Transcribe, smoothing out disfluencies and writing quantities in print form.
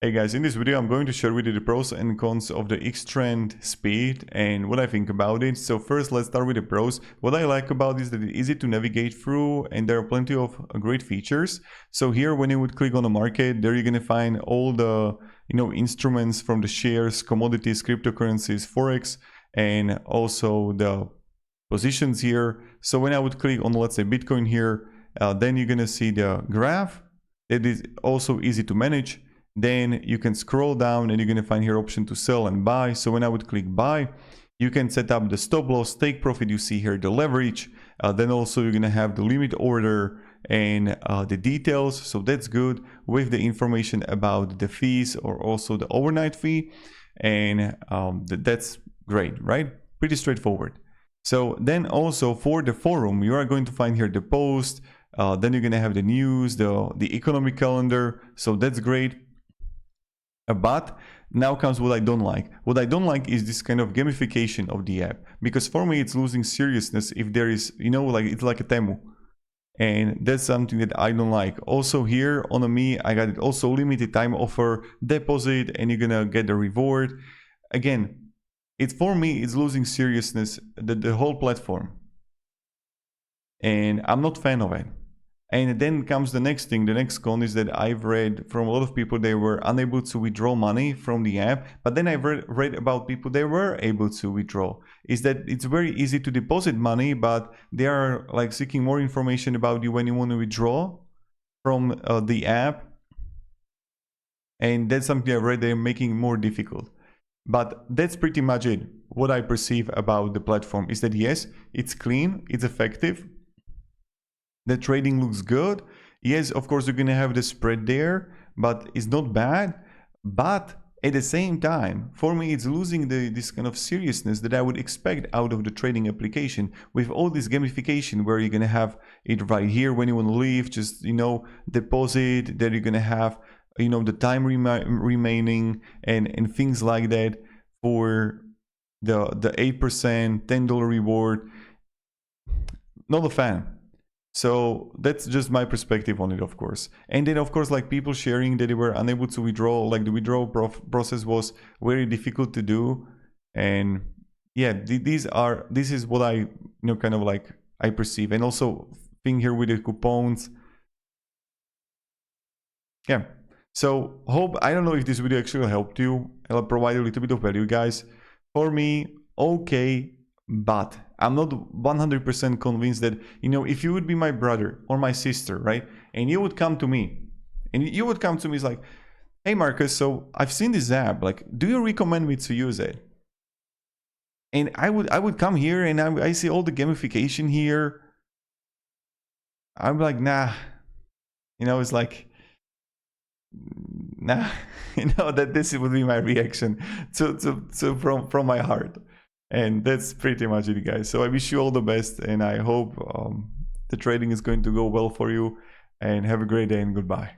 Hey guys, in this video I'm going to share with you the pros and cons of the XTrend Speed and what I think about it. So first let's start with the pros. What I like about it is that it's easy to navigate through and there are plenty of great features. So here when you would click on the market, there you're going to find all the instruments from the shares, commodities, cryptocurrencies, Forex, and also the positions here. So when I would click on, let's say, Bitcoin here, then you're going to see the graph. It is also easy to manage. Then you can scroll down and you're going to find here option to sell and buy. So when I would click buy, you can set up the stop loss, take profit. You see here the leverage. Then also you're going to have the limit order and the details. So that's good with the information about the fees or also the overnight fee. And that's great, right? Pretty straightforward. So then also for the forum, you are going to find here the post. Then you're going to have the news, the economic calendar. So that's great. But now comes what I don't like. What I don't like is this kind of gamification of the app, because for me it's losing seriousness if there is, like it's like a Temu, and that's something that I don't like. Also here on me, I got it also limited time offer, deposit, and you're gonna get the reward. Again, it's for me it's losing seriousness, the whole platform, and I'm not a fan of it. And then comes the next thing. The next con is that I've read from a lot of people they were unable to withdraw money from the app. But then I've read about people they were able to withdraw. Is that it's very easy to deposit money, but they are like seeking more information about you when you want to withdraw from the app. And that's something I read they're making more difficult. But that's pretty much it. What I perceive about the platform is that yes, it's clean, it's effective. The trading looks good. Yes, of course, you're going to have the spread there, but it's not bad. But at the same time, for me, it's losing this kind of seriousness that I would expect out of the trading application with all this gamification where you're going to have it right here when you want to leave, just, deposit, then you're going to have, the time remaining and things like that for the 8%, $10 reward. Not a fan. So that's just my perspective on it, of course. And then, of course, like people sharing that they were unable to withdraw, like the withdrawal process was very difficult to do. And yeah, this is what I, kind of like I perceive. And also thing here with the coupons. Yeah. So I don't know if this video actually helped you. I'll provide a little bit of value, guys. For me, okay. But I'm not 100% convinced that, if you would be my brother or my sister, right? And you would come to me it's like, hey, Marcus, so I've seen this app, like, do you recommend me to use it? And I would come here and I see all the gamification here. I'm like, nah, it's like, nah, that this would be my reaction from my heart. And that's pretty much it, guys. So I wish you all the best, and I hope the trading is going to go well for you, and have a great day and goodbye.